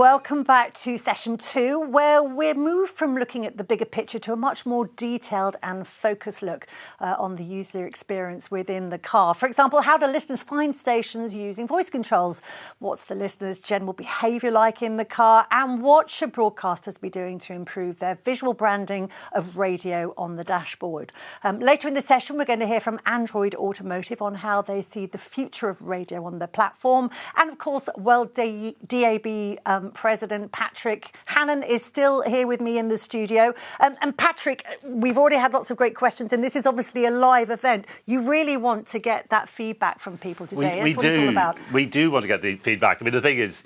Welcome back to session 2, where we're moved from looking at the bigger picture to a much more detailed and focused look on the user experience within the car. For example, how do listeners find stations using voice controls? What's the listener's general behaviour like in the car? And what should broadcasters be doing to improve their visual branding of radio on the dashboard? Later in the session, we're going to hear from Android Automotive on how they see the future of radio on their platform. And of course, WorldDAB President Patrick Hannon is still here with me in the studio. And Patrick, we've already had lots of great questions, and this is obviously a live event. You really want to get that feedback from people today. That's what it's all about. We do want to get the feedback. I mean, the thing is,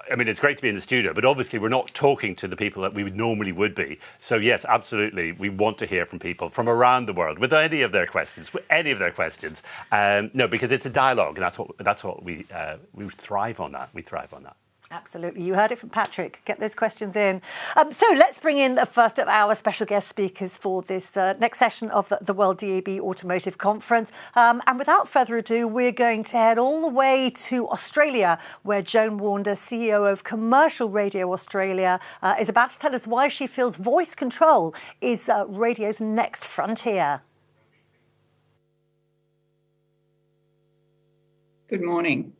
it's great to be in the studio, but obviously we're not talking to the people that we normally would be. So yes, absolutely, we want to hear from people from around the world with any of their questions. No, because it's a dialogue, and that's what we thrive on. We thrive on that. Absolutely. You heard it from Patrick. Get those questions in. So let's bring in the first of our special guest speakers for this next session of the WorldDAB Automotive Conference. And without further ado, we're going to head all the way to Australia, where Joan Wander, CEO of Commercial Radio Australia, is about to tell us why she feels voice control is radio's next frontier. Good morning.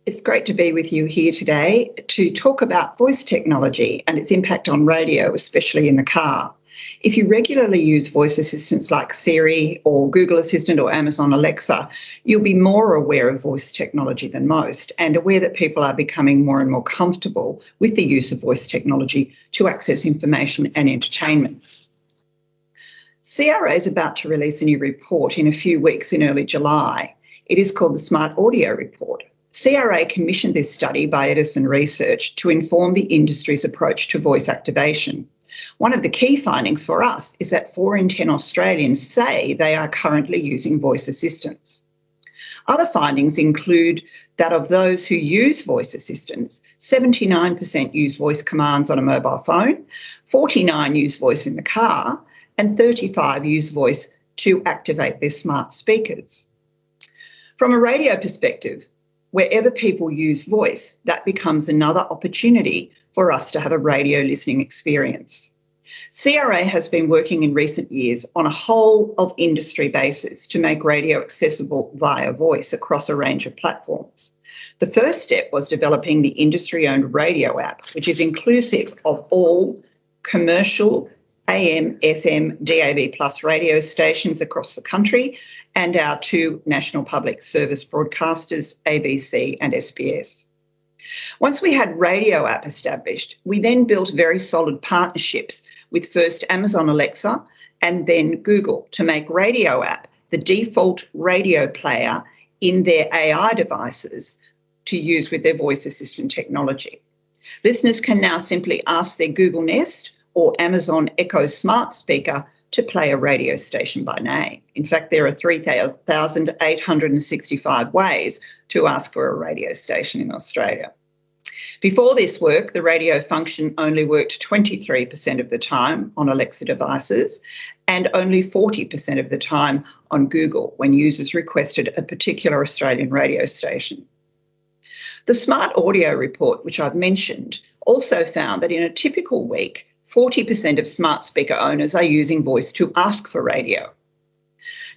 It's great to be with you here today to talk about voice technology and its impact on radio, especially in the car. If you regularly use voice assistants like Siri or Google Assistant or Amazon Alexa, you'll be more aware of voice technology than most and aware that people are becoming more and more comfortable with the use of voice technology to access information and entertainment. CRA is about to release a new report in a few weeks in early July. It is called the Smart Audio Report. CRA commissioned this study by Edison Research to inform the industry's approach to voice activation. One of the key findings for us is that 4 in 10 Australians say they are currently using voice assistants. Other findings include that of those who use voice assistants, 79% use voice commands on a mobile phone, 49% use voice in the car, and 35% use voice to activate their smart speakers. From a radio perspective, wherever people use voice, that becomes another opportunity for us to have a radio listening experience. CRA has been working in recent years on a whole of industry basis to make radio accessible via voice across a range of platforms. The first step was developing the industry-owned radio app, which is inclusive of all commercial AM, FM, DAB plus radio stations across the country and our 2 national public service broadcasters, ABC and SBS. Once we had Radio app established, we then built very solid partnerships with first Amazon Alexa and then Google to make Radio app the default radio player in their AI devices to use with their voice assistant technology. Listeners can now simply ask their Google Nest or Amazon Echo smart speaker to play a radio station by name. In fact, there are 3,865 ways to ask for a radio station in Australia. Before this work, the radio function only worked 23% of the time on Alexa devices and only 40% of the time on Google when users requested a particular Australian radio station. The Smart Audio Report, which I've mentioned, also found that in a typical week, 40% of smart speaker owners are using voice to ask for radio.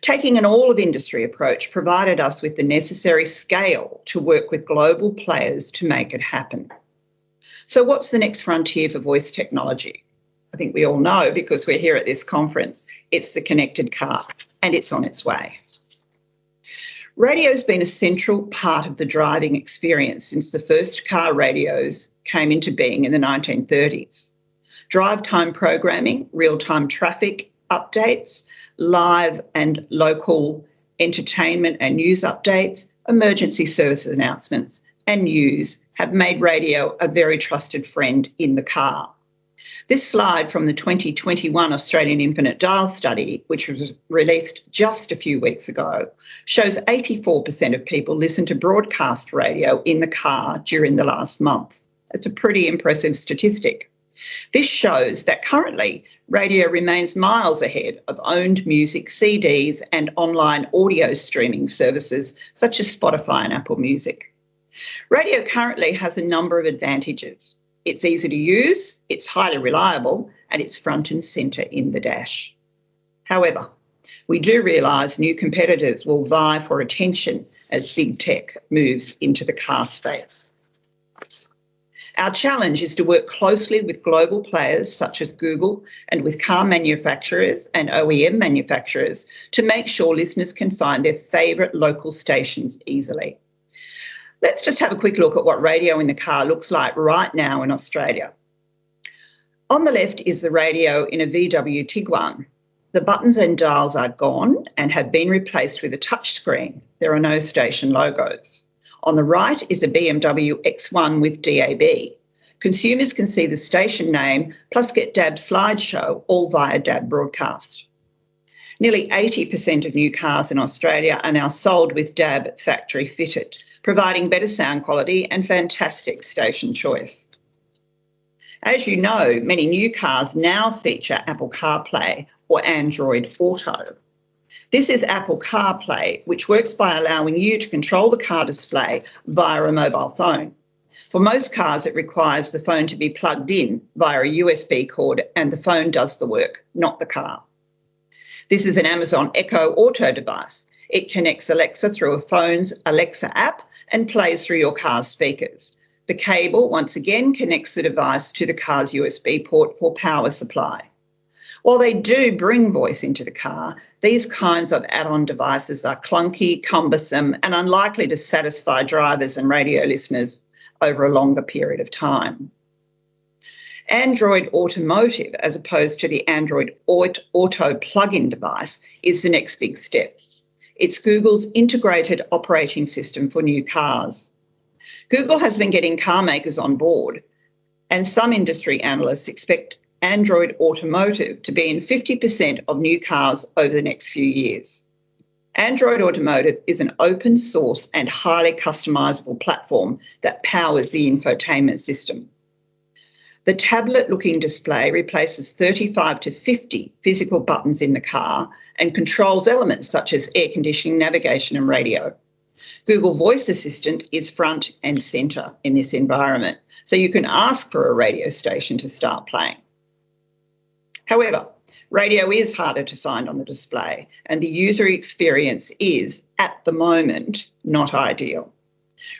Taking an all-of-industry approach provided us with the necessary scale to work with global players to make it happen. So what's the next frontier for voice technology? I think we all know because we're here at this conference. It's the connected car, and it's on its way. Radio's been a central part of the driving experience since the first car radios came into being in the 1930s. Drive time programming, real-time traffic updates, live and local entertainment and news updates, emergency services announcements and news have made radio a very trusted friend in the car. This slide from the 2021 Australian Infinite Dial study, which was released just a few weeks ago, shows 84% of people listen to broadcast radio in the car during the last month. That's a pretty impressive statistic. This shows that currently radio remains miles ahead of owned music, CDs and online audio streaming services such as Spotify and Apple Music. Radio currently has a number of advantages. It's easy to use, it's highly reliable, and it's front and centre in the dash. However, we do realise new competitors will vie for attention as big tech moves into the car space. Our challenge is to work closely with global players such as Google and with car manufacturers and OEM manufacturers to make sure listeners can find their favourite local stations easily. Let's just have a quick look at what radio in the car looks like right now in Australia. On the left is the radio in a VW Tiguan. The buttons and dials are gone and have been replaced with a touchscreen. There are no station logos. On the right is a BMW X1 with DAB. Consumers can see the station name plus get DAB slideshow, all via DAB broadcast. Nearly 80% of new cars in Australia are now sold with DAB factory fitted, providing better sound quality and fantastic station choice. As you know, many new cars now feature Apple CarPlay or Android Auto. This is Apple CarPlay, which works by allowing you to control the car display via a mobile phone. For most cars, it requires the phone to be plugged in via a USB cord, and the phone does the work, not the car. This is an Amazon Echo Auto device. It connects Alexa through a phone's Alexa app and plays through your car's speakers. The cable, once again, connects the device to the car's USB port for power supply. While they do bring voice into the car, these kinds of add-on devices are clunky, cumbersome, and unlikely to satisfy drivers and radio listeners over a longer period of time. Android Automotive, as opposed to the Android Auto plug-in device, is the next big step. It's Google's integrated operating system for new cars. Google has been getting car makers on board, and some industry analysts expect Android Automotive to be in 50% of new cars over the next few years. Android Automotive is an open source and highly customisable platform that powers the infotainment system. The tablet-looking display replaces 35 to 50 physical buttons in the car and controls elements such as air conditioning, navigation and radio. Google Voice Assistant is front and centre in this environment, so you can ask for a radio station to start playing. However, radio is harder to find on the display, and the user experience is, at the moment, not ideal.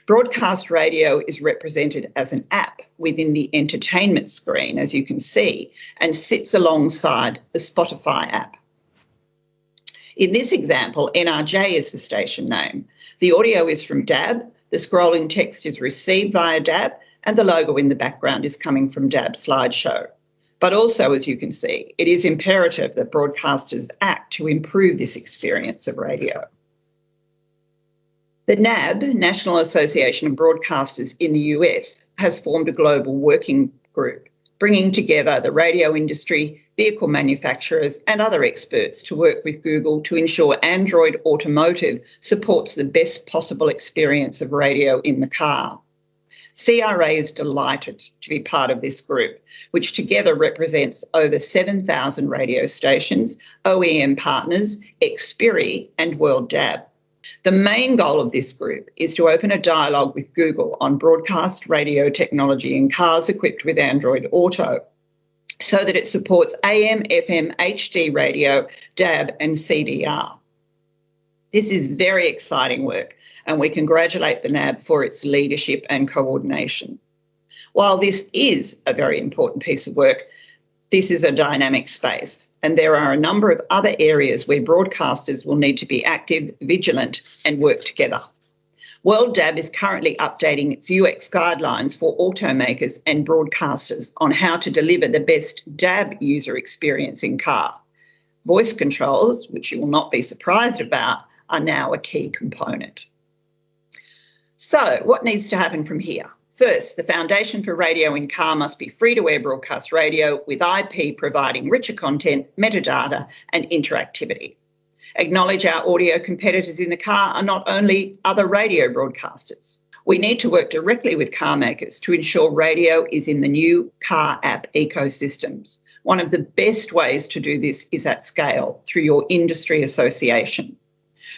Broadcast radio is represented as an app within the entertainment screen, as you can see, and sits alongside the Spotify app. In this example, NRJ is the station name. The audio is from DAB, the scrolling text is received via DAB, and the logo in the background is coming from DAB slideshow. But also, as you can see, it is imperative that broadcasters act to improve this experience of radio. The NAB, National Association of Broadcasters in the US, has formed a global working group, bringing together the radio industry, vehicle manufacturers and other experts to work with Google to ensure Android Automotive supports the best possible experience of radio in the car. CRA is delighted to be part of this group, which together represents over 7,000 radio stations, OEM partners, Xperi and WorldDAB. The main goal of this group is to open a dialogue with Google on broadcast radio technology in cars equipped with Android Auto, so that it supports AM, FM, HD radio, DAB and CDR. This is very exciting work, and we congratulate the NAB for its leadership and coordination. While this is a very important piece of work, this is a dynamic space, and there are a number of other areas where broadcasters will need to be active, vigilant, and work together. WorldDAB is currently updating its UX guidelines for automakers and broadcasters on how to deliver the best DAB user experience in car. Voice controls, which you will not be surprised about, are now a key component. So, what needs to happen from here? First, the foundation for radio in car must be free-to-air broadcast radio with IP providing richer content, metadata and interactivity. Acknowledge our audio competitors in the car are not only other radio broadcasters. We need to work directly with car makers to ensure radio is in the new car app ecosystems. One of the best ways to do this is at scale through your industry association.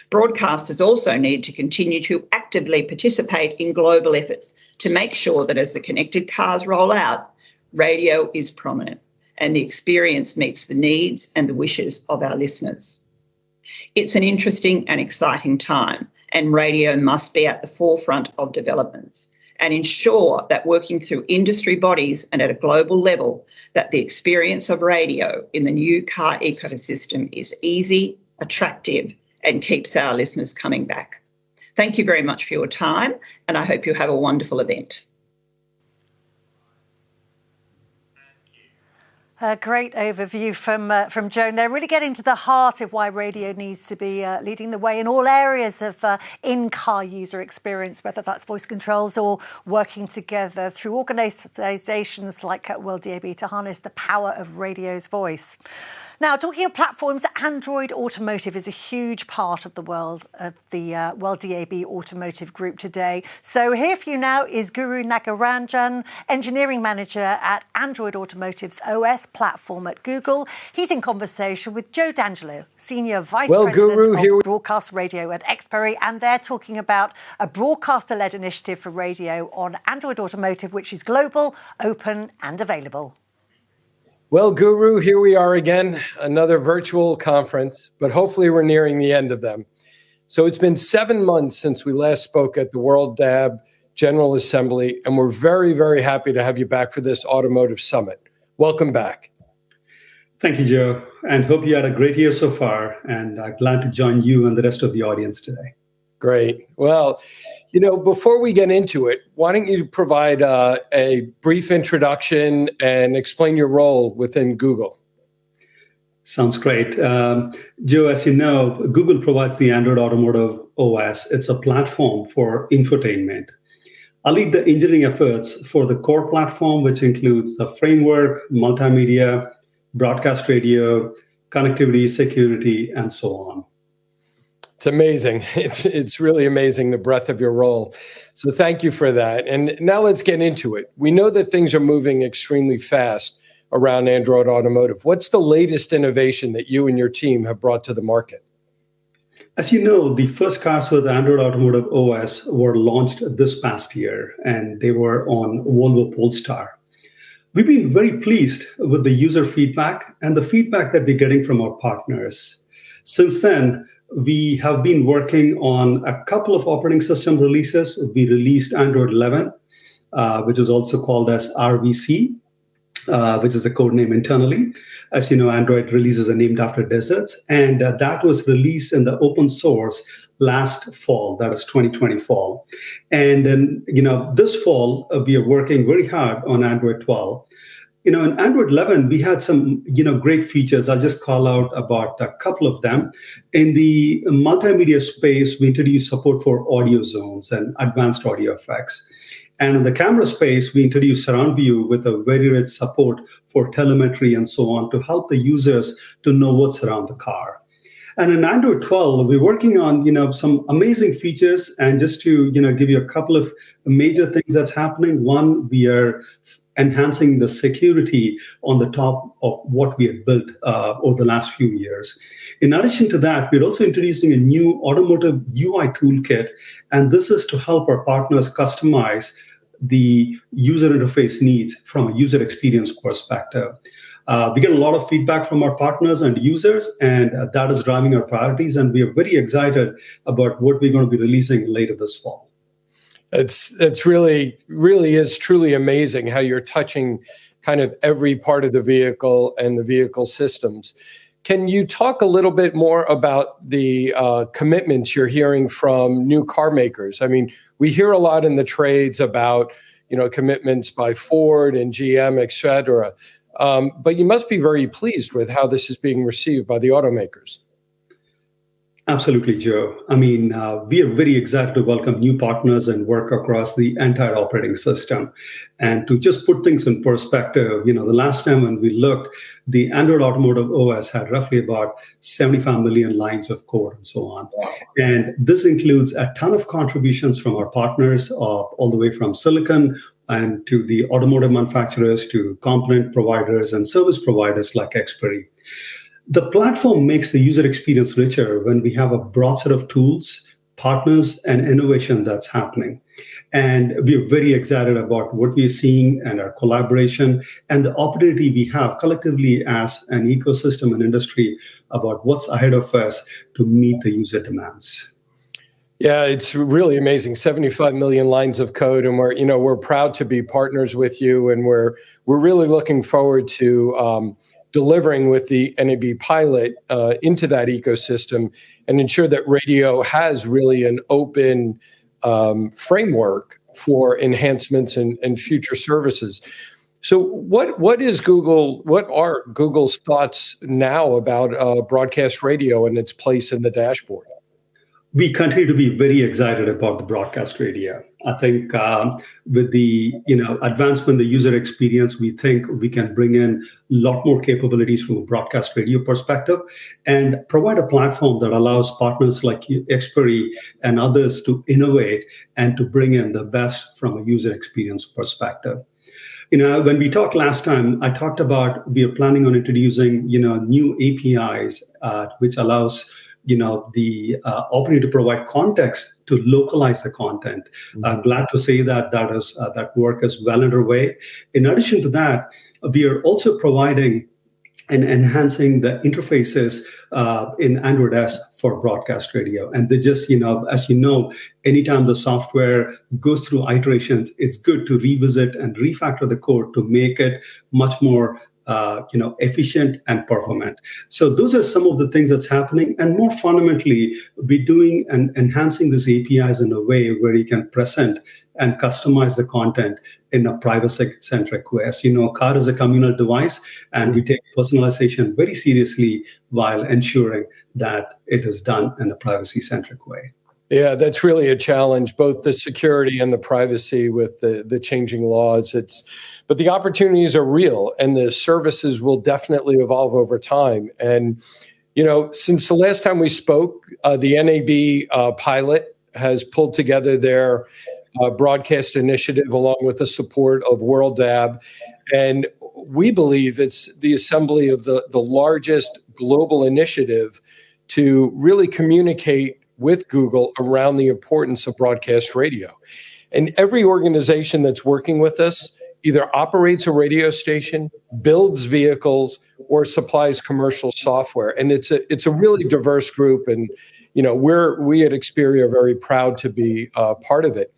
Broadcasters also need to continue to actively participate in global efforts to make sure that as the connected cars roll out, radio is prominent and the experience meets the needs and the wishes of our listeners. It's an interesting and exciting time, and radio must be at the forefront of developments and ensure that working through industry bodies and at a global level, that the experience of radio in the new car ecosystem is easy, attractive, and keeps our listeners coming back. Thank you very much for your time, and I hope you have a wonderful event. A great overview from Joan. They're really getting to the heart of why radio needs to be leading the way in all areas of in-car user experience, whether that's voice controls or working together through organisations like WorldDAB to harness the power of radio's voice. Now, talking of platforms, Android Automotive is a huge part of the world of the WorldDAB Automotive Group today. So here for you now is Guru Nagarajan, Engineering Manager at Android Automotive's OS platform at Google. He's in conversation with Joe D'Angelo, Senior Vice President of Broadcast Radio at Xperi, and they're talking about a broadcaster-led initiative for radio on Android Automotive, which is global, open and available. Well, Guru, here we are again, another virtual conference, but hopefully we're nearing the end of them. So it's been 7 months since we last spoke at the WorldDAB General Assembly, and we're very, very happy to have you back for this automotive summit. Welcome back. Thank you, Joe, and hope you had a great year so far, and I'm glad to join you and the rest of the audience today. Great. Well, before we get into it, why don't you provide a brief introduction and explain your role within Google? Sounds great. Joe, as you know, Google provides the Android Automotive OS. It's a platform for infotainment. I lead the engineering efforts for the core platform, which includes the framework, multimedia, broadcast radio, connectivity, security, and so on. It's amazing. It's really amazing, the breadth of your role. So thank you for that. And now let's get into it. We know that things are moving extremely fast around Android Automotive. What's the latest innovation that you and your team have brought to the market? As you know, the first cars with Android Automotive OS were launched this past year, and they were on Volvo Polestar. We've been very pleased with the user feedback and the feedback that we're getting from our partners. Since then, we have been working on a couple of operating system releases. We released Android 11, which is also called as RVC, which is the code name internally. As you know, Android releases are named after deserts, and that was released in the open source last fall, that is 2020 fall. And then, this fall, we are working very hard on Android 12. In Android 11, we had some, great features. I'll just call out about a couple of them. In the multimedia space, we introduced support for audio zones and advanced audio effects. And in the camera space, we introduced surround view with a very rich support for telemetry and so on to help the users to know what's around the car. And in Android 12, we're working on, some amazing features. And just to, give you a couple of major things that's happening. One, we are enhancing the security on the top of what we have built over the last few years. In addition to that, we're also introducing a new Automotive Ui Toolkit, and this is to help our partners customize the user interface needs from a user experience perspective. We get a lot of feedback from our partners and users, and that is driving our priorities, and we are very excited about what we're going to be releasing later this fall. It's really is truly amazing how you're touching kind of every part of the vehicle and the vehicle systems. Can you talk a little bit more about the commitments you're hearing from new car makers? I mean, we hear a lot in the trades about, commitments by Ford and GM, et cetera. But you must be very pleased with how this is being received by the automakers. Absolutely, Joe. I mean, we are very excited to welcome new partners and work across the entire operating system. And to just put things in perspective, the last time when we looked, the Android Automotive OS had roughly about 75 million lines of code and so on. Wow. And this includes a ton of contributions from our partners, all the way from silicon and to the automotive manufacturers, to component providers and service providers like Xperi. The platform makes the user experience richer when we have a broad set of tools, partners, and innovation that's happening. And we're very excited about what we're seeing and our collaboration and the opportunity we have collectively as an ecosystem and industry about what's ahead of us to meet the user demands. Yeah, it's really amazing. 75 million lines of code, and we're proud to be partners with you, and we're really looking forward to delivering with the NAB pilot into that ecosystem and ensure that radio has really an open framework for enhancements and future services. So what are Google's thoughts now about broadcast radio and its place in the dashboard? We continue to be very excited about the broadcast radio. I think with the advancement in the user experience, we think we can bring in a lot more capabilities from a broadcast radio perspective and provide a platform that allows partners like Xperi and others to innovate and to bring in the best from a user experience perspective. When we talked last time, I talked about we are planning on introducing new APIs, which allows the opportunity to provide context to localize the content. I'm glad to say that work is well underway. In addition to that, we are also providing and enhancing the interfaces in Android S for broadcast radio. And they just, as you know, anytime the software goes through iterations, it's good to revisit and refactor the code to make it much more efficient and performant. So those are some of the things that's happening. And more fundamentally, we're doing and enhancing these APIs in a way where you can present and customize the content in a privacy-centric way. As you know, car is a communal device, and we take personalization very seriously while ensuring that it is done in a privacy-centric way. Yeah, that's really a challenge, both the security and the privacy with the changing laws. But the opportunities are real, and the services will definitely evolve over time. And, since the last time we spoke, the NAB pilot has pulled together their broadcast initiative along with the support of WorldDAB. And we believe it's the assembly of the largest global initiative to really communicate with Google around the importance of broadcast radio. And every organization that's working with us either operates a radio station, builds vehicles, or supplies commercial software. And it's a really diverse group. And we at Xperi are very proud to be part of it.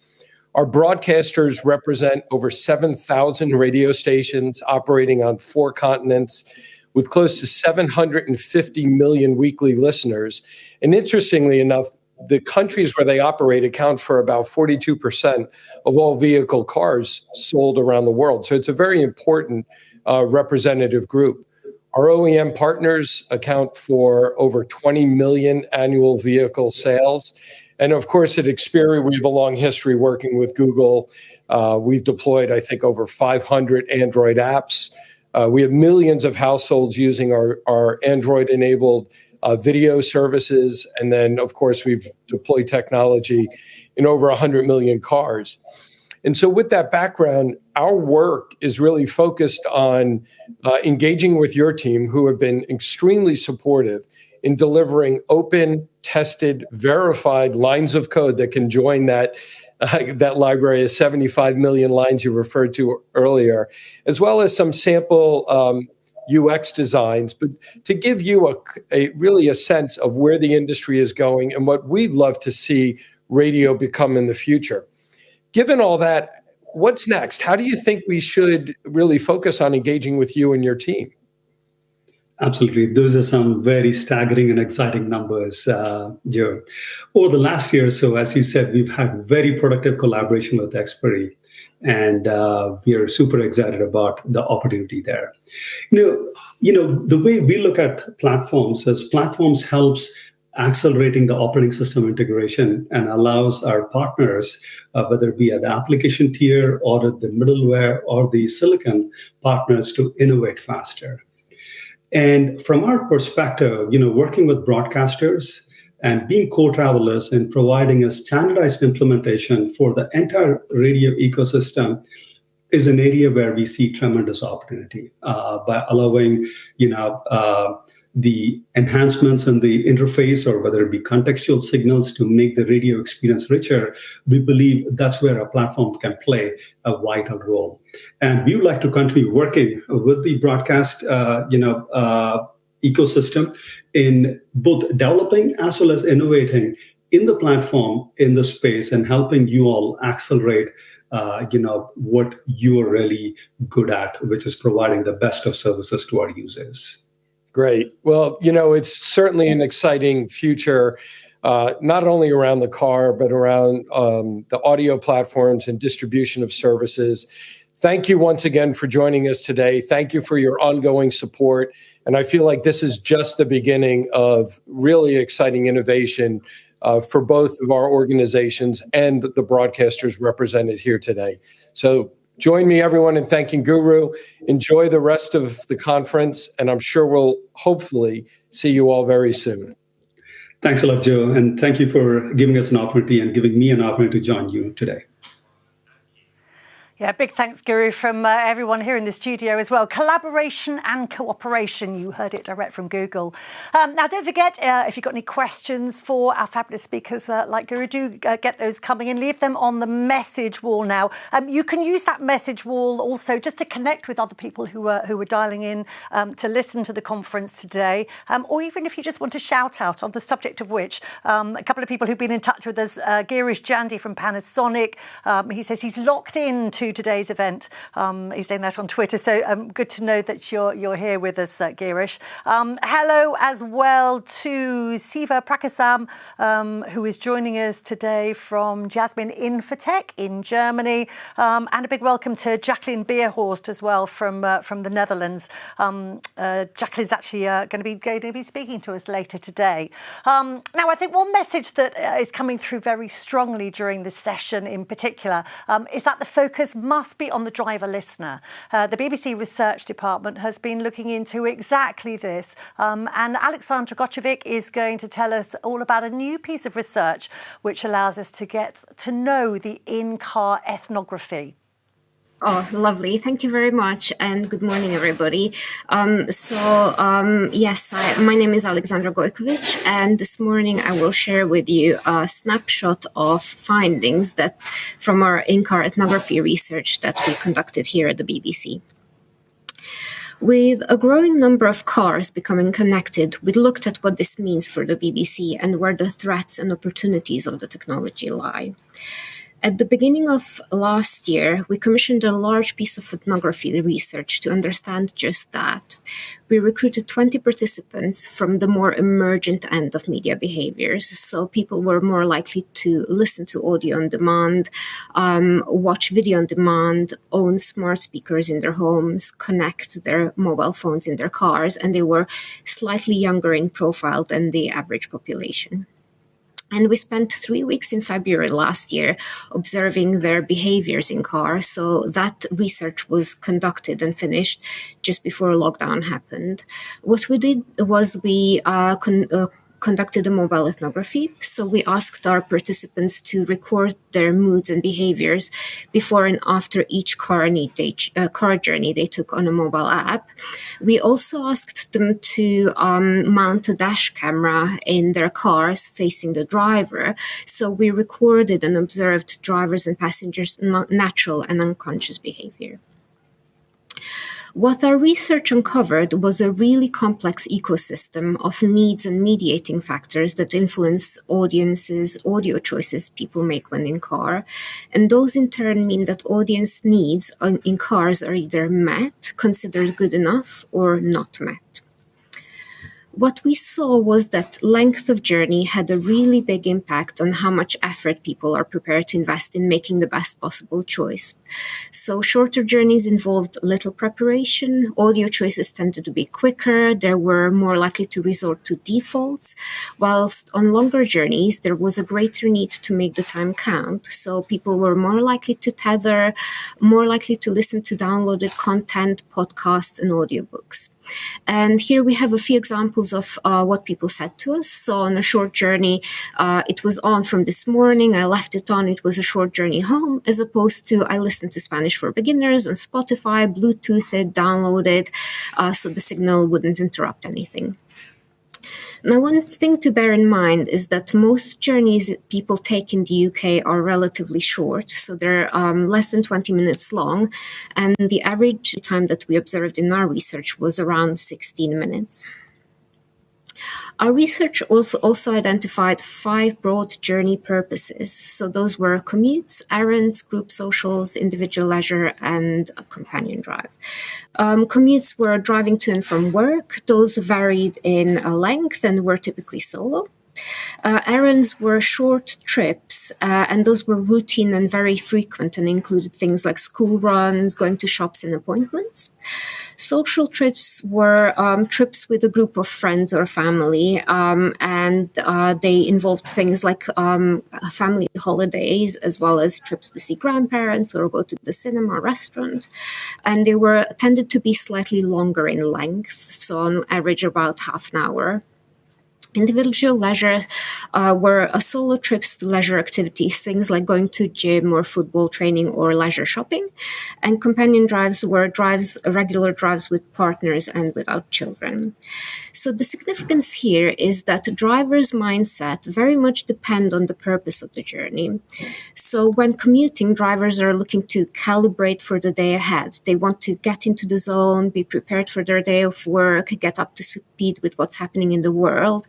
Our broadcasters represent over 7,000 radio stations operating on 4 continents with close to 750 million weekly listeners. And interestingly enough, the countries where they operate account for about 42% of all vehicle cars sold around the world. So it's a very important representative group. Our OEM partners account for over 20 million annual vehicle sales. And of course, at Xperi, we have a long history working with Google. We've deployed, I think, over 500 Android apps. We have millions of households using our Android-enabled video services. And then, of course, we've deployed technology in over 100 million cars. And so with that background, our work is really focused on engaging with your team, who have been extremely supportive in delivering open, tested, verified lines of code that can join that library of 75 million lines you referred to earlier, as well as some sample UX designs, but to give you really a sense of where the industry is going and what we'd love to see radio become in the future. Given all that, what's next? How do you think we should really focus on engaging with you and your team? Absolutely. Those are some very staggering and exciting numbers, Joe. Over the last year or so, as you said, we've had very productive collaboration with Xperi, and we are super excited about the opportunity there. The way we look at platforms is platforms helps accelerating the operating system integration and allows our partners, whether it be at the application tier or at the middleware or the silicon partners, to innovate faster. And from our perspective, working with broadcasters and being co-travelers and providing a standardized implementation for the entire radio ecosystem is an area where we see tremendous opportunity by allowing, the enhancements in the interface, or whether it be contextual signals to make the radio experience richer, we believe that's where our platform can play a vital role. And we would like to continue working with the broadcast, ecosystem in both developing as well as innovating in the platform, in the space, and helping you all accelerate what you're really good at, which is providing the best of services to our users. Great. Well, it's certainly an exciting future, not only around the car, but around the audio platforms and distribution of services. Thank you once again for joining us today. Thank you for your ongoing support. And I feel like this is just the beginning of really exciting innovation for both of our organizations and the broadcasters represented here today. So join me, everyone, in thanking Guru. Enjoy the rest of the conference, and I'm sure we'll hopefully see you all very soon. Thanks a lot, Joe, and thank you for giving us an opportunity and giving me an opportunity to join you today. Yeah, big thanks, Guru, from everyone here in the studio as well. Collaboration and cooperation. You heard it direct from Google. Now, don't forget, if you've got any questions for our fabulous speakers like Guru, do get those coming in. Leave them on the message wall now. You can use that message wall also just to connect with other people who were dialing in to listen to the conference today. Or even if you just want to shout out on the subject of which, a couple of people who've been in touch with us, Girish Jandy from Panasonic, he says he's locked in to today's event. He's saying that on Twitter, so good to know that you're here with us, Girish. Hello as well to Siva Prakasam, who is joining us today from Jasmine Infotech in Germany, and a big welcome to Jacqueline Beerhorst as well from the Netherlands. Jacqueline's actually going to be speaking to us later today. Now, I think one message that is coming through very strongly during this session in particular is that the focus must be on the driver listener. The BBC Research Department has been looking into exactly this, and Aleksandra Gojkovic is going to tell us all about a new piece of research which allows us to get to know the in-car ethnography. Oh, lovely. Thank you very much. And good morning, everybody. Yes, my name is Aleksandra Gojkovic, and this morning I will share with you a snapshot of findings that from our in-car ethnography research that we conducted here at the BBC. With a growing number of cars becoming connected, we looked at what this means for the BBC and where the threats and opportunities of the technology lie. At the beginning of last year, we commissioned a large piece of ethnography research to understand just that. We recruited 20 participants from the more emergent end of media behaviors, so people were more likely to listen to audio on demand, watch video on demand, own smart speakers in their homes, connect their mobile phones in their cars, and they were slightly younger in profile than the average population. And we spent 3 weeks in February last year observing their behaviors in cars. So that research was conducted and finished just before lockdown happened. What we did was we conducted a mobile ethnography. So we asked our participants to record their moods and behaviors before and after each car journey they took on a mobile app. We also asked them to mount a dash camera in their cars facing the driver. So we recorded and observed drivers and passengers' natural and unconscious behavior. What our research uncovered was a really complex ecosystem of needs and mediating factors that influence audiences' audio choices people make when in car. And those in turn mean that audience needs in cars are either met, considered good enough, or not met. What we saw was that length of journey had a really big impact on how much effort people are prepared to invest in making the best possible choice. So shorter journeys involved little preparation, audio choices tended to be quicker, they were more likely to resort to defaults, whilst on longer journeys there was a greater need to make the time count. So people were more likely to tether, more likely to listen to downloaded content, podcasts, and audiobooks. And here we have a few examples of what people said to us. So on a short journey, it was on from this morning, I left it on, it was a short journey home, as opposed to I listened to Spanish for Beginners on Spotify, Bluetooth it, downloaded, so the signal wouldn't interrupt anything. Now, one thing to bear in mind is that most journeys that people take in the UK are relatively short, so they're less than 20 minutes long, and the average time that we observed in our research was around 16 minutes. Our research also identified 5 broad journey purposes. So those were commutes, errands, group socials, individual leisure, and a companion drive. Commutes were driving to and from work. Those varied in length and were typically solo. Errands were short trips, and those were routine and very frequent and included things like school runs, going to shops and appointments. Social trips were trips with a group of friends or family, and they involved things like family holidays, as well as trips to see grandparents or go to the cinema or restaurant. And they were tended to be slightly longer in length, so on average about half an hour. Individual leisure were solo trips to leisure activities, things like going to gym or football training or leisure shopping. And companion drives were regular drives with partners and without children. So the significance here is that the driver's mindset very much depend on the purpose of the journey. So when commuting, drivers are looking to calibrate for the day ahead. They want to get into the zone, be prepared for their day of work, get up to speed with what's happening in the world.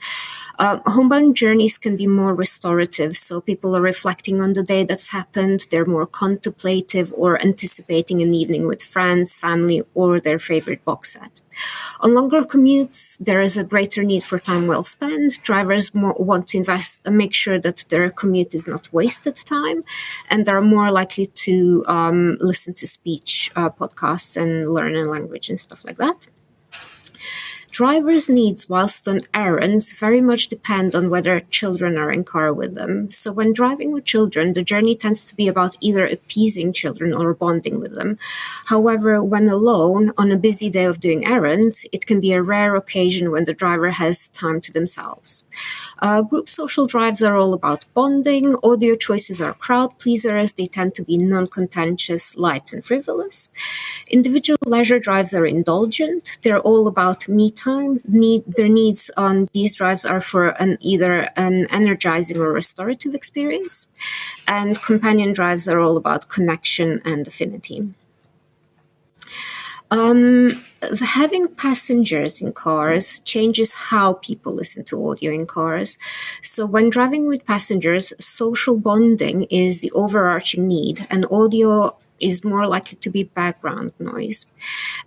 Homebound journeys can be more restorative, so people are reflecting on the day that's happened, they're more contemplative or anticipating an evening with friends, family, or their favorite box set. On longer commutes, there is a greater need for time well spent. Drivers want to invest and make sure that their commute is not wasted time, and they're more likely to listen to speech podcasts and learn a language and stuff like that. Drivers' needs whilst on errands very much depend on whether children are in car with them. So when driving with children, the journey tends to be about either appeasing children or bonding with them. However, when alone on a busy day of doing errands, it can be a rare occasion when the driver has time to themselves. Group social drives are all about bonding. Audio choices are crowd pleasers. They tend to be non-contentious, light and frivolous. Individual leisure drives are indulgent. They're all about me time. Their needs on these drives are for either an energizing or restorative experience. And companion drives are all about connection and affinity. Having passengers in cars changes how people listen to audio in cars. So when driving with passengers, social bonding is the overarching need, and audio is more likely to be background noise.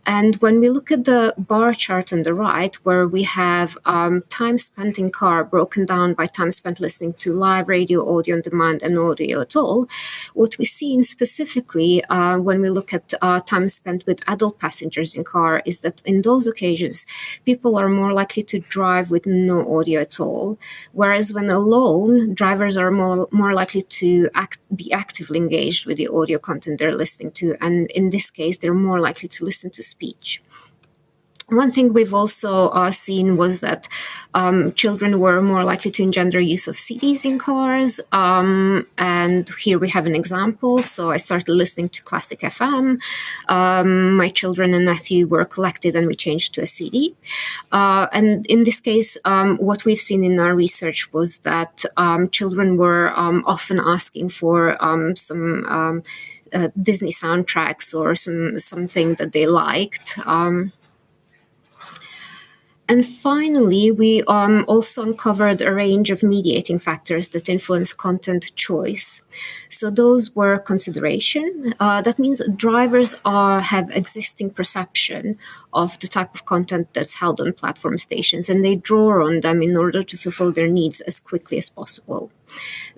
And when we look at the bar chart on the right, where we have time spent in car broken down by time spent listening to live radio, audio on demand, and audio at all, what we see specifically when we look at time spent with adult passengers in car is that in those occasions, people are more likely to drive with no audio at all. Whereas when alone, drivers are more likely to be actively engaged with the audio content they're listening to, and in this case, they're more likely to listen to speech. One thing we've also seen was that children were more likely to engender use of CDs in cars. And here we have an example. So I started listening to classic FM. My children and nephew were collected and we changed to a CD. And in this case, what we've seen in our research was that children were often asking for some Disney soundtracks or something that they liked. And finally, we also uncovered a range of mediating factors that influence content choice. So those were consideration. That means drivers have existing perception of the type of content that's held on platform stations, and they draw on them in order to fulfill their needs as quickly as possible.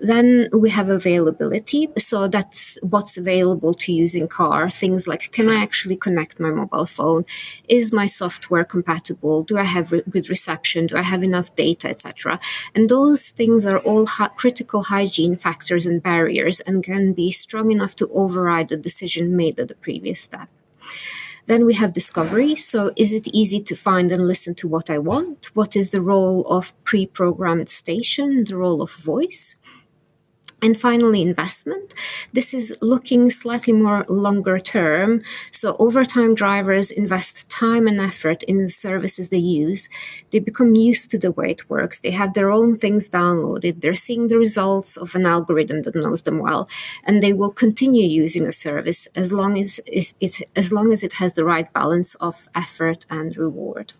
Then we have availability. So that's what's available to use in car. Things like, can I actually connect my mobile phone? Is my software compatible? Do I have good reception? Do I have enough data, etc.? And those things are all critical hygiene factors and barriers and can be strong enough to override the decision made at the previous step. Then we have discovery. So is it easy to find and listen to what I want? What is the role of pre-programmed station, the role of voice? And finally, investment. This is looking slightly more longer term. So over time, drivers invest time and effort in the services they use. They become used to the way it works. They have their own things downloaded. They're seeing the results of an algorithm that knows them well, and they will continue using a service as long as it has the right balance of effort and reward.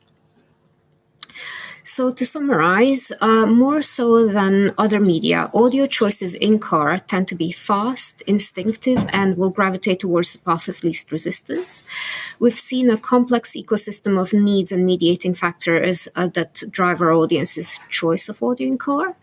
So to summarize, more so than other media, audio choices in car tend to be fast, instinctive, and will gravitate towards the path of least resistance. We've seen a complex ecosystem of needs and mediating factors that drive our audience's choice of audio in car.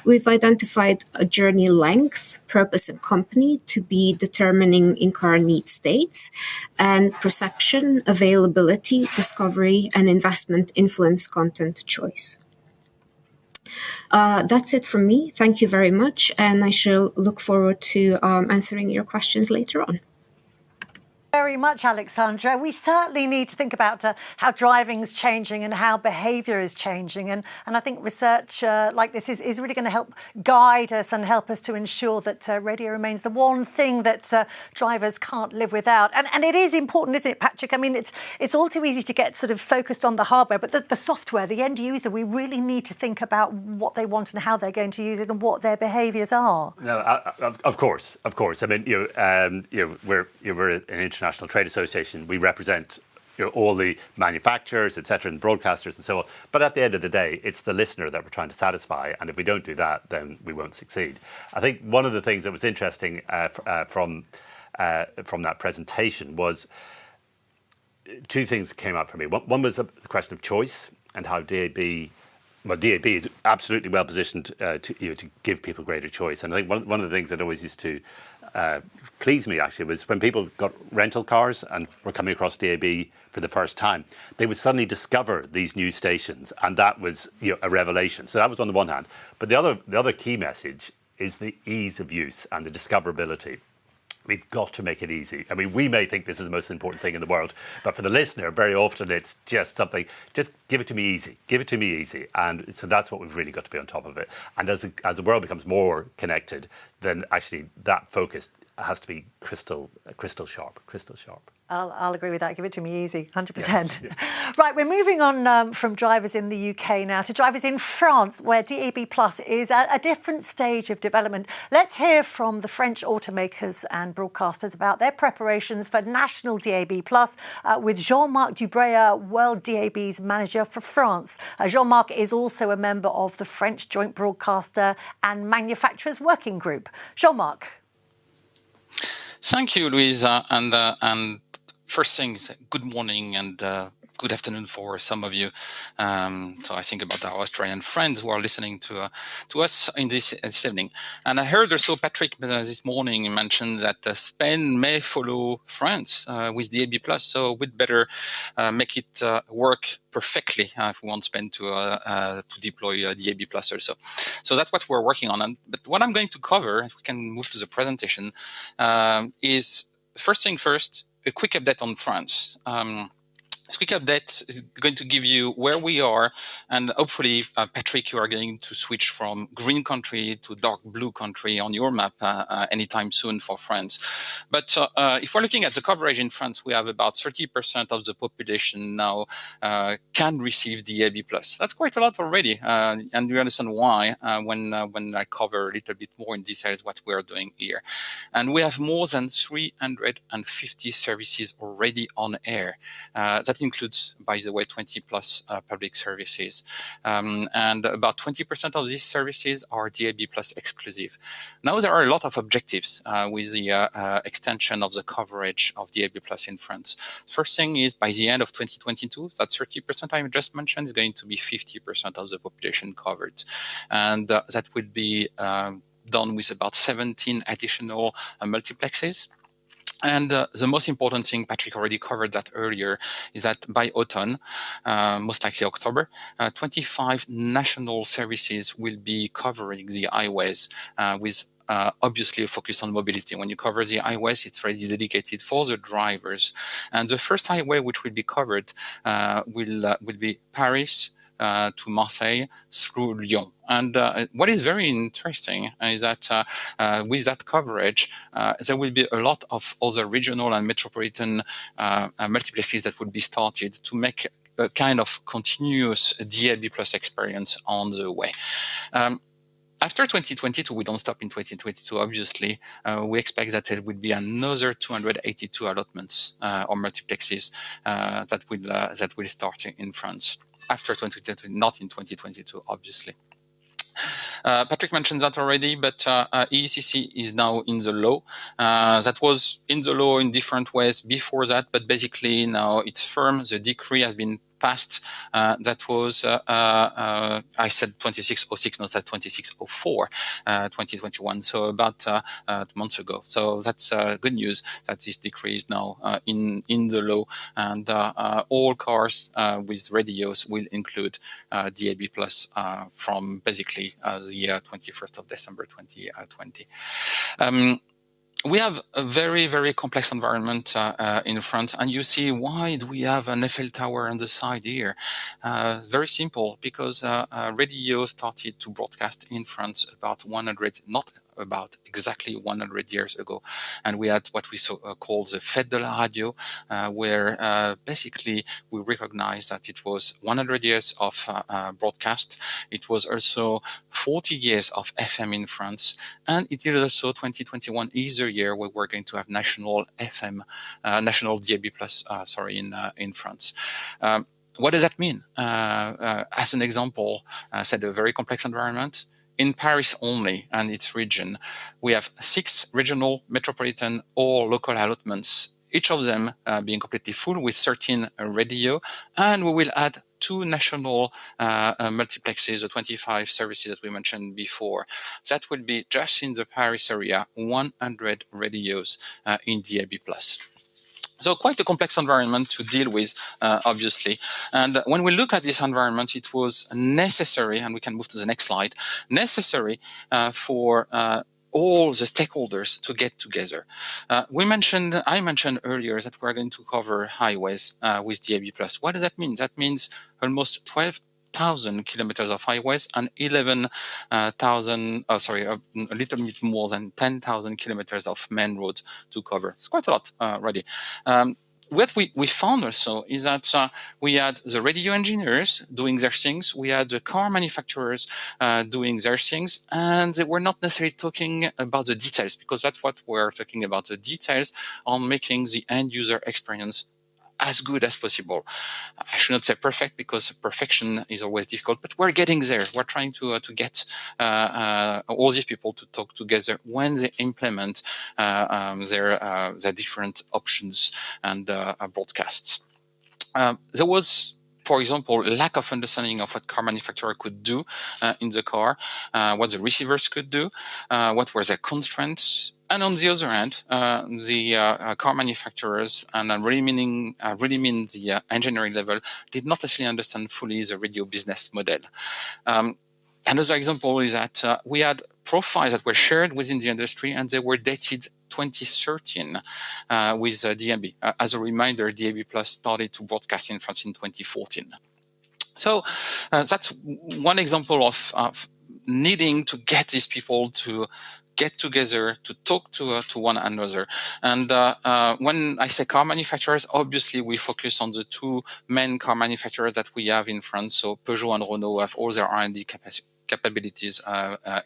We've identified a journey length, purpose, and company to be determining in-car need states, and perception, availability, discovery, and investment influence content choice. That's it from me. Thank you very much, and I shall look forward to answering your questions later on. Very much, Aleksandra. We certainly need to think about how driving is changing and how behaviour is changing. And I think research like this is really going to help guide us and help us to ensure that radio remains the one thing that drivers can't live without. And it is important, isn't it, Patrick? I mean, it's all too easy to get sort of focused on the hardware, but the software, the end user, we really need to think about what they want and how they're going to use it and what their behaviours are. No, of course. I mean, we're an international trade association. We represent all the manufacturers, etc., and broadcasters and so on. But at the end of the day, it's the listener that we're trying to satisfy. And if we don't do that, then we won't succeed. I think one of the things that was interesting from that presentation was two things came up for me. One was the question of choice and how DAB. Well, DAB is absolutely well positioned to give people greater choice. And I think one of the things that always used to please me actually was when people got rental cars and were coming across DAB for the first time, they would suddenly discover these new stations, and that was a revelation. So that was on the one hand, but the other key message is the ease of use and the discoverability. We've got to make it easy. I mean, we may think this is the most important thing in the world, but for the listener, very often it's just something, just give it to me easy. Give it to me easy. And so that's what we've really got to be on top of it. And as the world becomes more connected, then actually that focus has to be crystal sharp. I'll agree with that. Give it to me easy, 100%. Yeah. Right, we're moving on from drivers in the UK now to drivers in France, where DAB+ is at a different stage of development. Let's hear from the French automakers and broadcasters about their preparations for national DAB+, with Jean-Marc Dubrea, WorldDAB's manager for France. Jean-Marc is also a member of the French Joint Broadcaster and Manufacturers Working Group. Jean-Marc. Thank you, Louisa. And first thing, good morning and good afternoon for some of you. So I think about our Australian friends who are listening to us in this evening. And I heard also Patrick this morning mention that Spain may follow France with DAB+. So we'd better make it work perfectly if we want Spain to deploy DAB+ also. So that's what we're working on. But what I'm going to cover, if we can move to the presentation, is first thing first, a quick update on France. This quick update is going to give you where we are, and hopefully, Patrick, you are going to switch from green country to dark blue country on your map anytime soon for France. But if we're looking at the coverage in France, we have about 30% of the population now can receive DAB+. That's quite a lot already, and you understand why when I cover a little bit more in details what we are doing here. And we have more than 350 services already on air. That includes, by the way, 20 plus public services. And about 20% of these services are DAB+ exclusive. Now, there are a lot of objectives with the extension of the coverage of DAB+ in France. First thing is, by the end of 2022, that 30% I just mentioned is going to be 50% of the population covered. And that will be done with about 17 additional multiplexes. And the most important thing, Patrick already covered that earlier, is that by autumn, most likely October, 25 national services will be covering the highways with obviously a focus on mobility. When you cover the highways, it's already dedicated for the drivers. And the first highway which will be covered will be Paris, to Marseille through Lyon. And what is very interesting is that with that coverage, there will be a lot of other regional and metropolitan multiplexes that will be started to make a kind of continuous DAB+ experience on the way. After 2022, we don't stop in 2022, obviously. We expect that there will be another 282 allotments or multiplexes that will start in France after 2022, not in 2022, obviously. Patrick mentioned that already, but EECC is now in the law. That was in the law in different ways before that, but basically now it's firm. The decree has been passed. That was, I said 2606, not that 2604, 2021. So about 2 months ago. So that's good news that this decree is now in the law, and all cars with radios will include DAB+ from basically the year 21st of December 2020. We have a very, very complex environment in France, and you see why do we have an Eiffel Tower on the side here? Very simple, because radio started to broadcast in France about 100, not about exactly 100 years ago, and we had what we call the Fête de la Radio, where basically we recognized that it was 100 years of broadcast. It was also 40 years of FM in France, and it is also 2021 is a year where we're going to have national FM, national DAB+, in France. What does that mean? As an example, I said a very complex environment. In Paris only and its region, we have 6 regional, metropolitan, or local allotments, each of them being completely full with 13 radio, and we will add 2 national multiplexes, the 25 services that we mentioned before. That will be just in the Paris area, 100 radios in DAB+. So quite a complex environment to deal with, obviously. And when we look at this environment, it was necessary, and we can move to the next slide, necessary for all the stakeholders to get together. I mentioned earlier that we're going to cover highways with DAB+. What does that mean? That means almost 12,000 kilometers of highways and 11,000, a little bit more than 10,000 kilometers of main road to cover. It's quite a lot already. What we found also is that we had the radio engineers doing their things, we had the car manufacturers doing their things, and they were not necessarily talking about the details, because that's what we're talking about, the details on making the end user experience as good as possible. I should not say perfect, because perfection is always difficult, but we're getting there. We're trying to get all these people to talk together when they implement their different options and broadcasts. There was, for example, lack of understanding of what car manufacturer could do in the car, what the receivers could do, what were their constraints. And on the other hand, the car manufacturers, and really mean the engineering level, did not necessarily understand fully the radio business model. Another example is that we had profiles that were shared within the industry, and they were dated 2013 with DAB. As a reminder, DAB+ started to broadcast in France in 2014. So that's one example of needing to get these people to get together, to talk to one another. And when I say car manufacturers, obviously we focus on the 2 main car manufacturers that we have in France. So Peugeot and Renault have all their R&D capabilities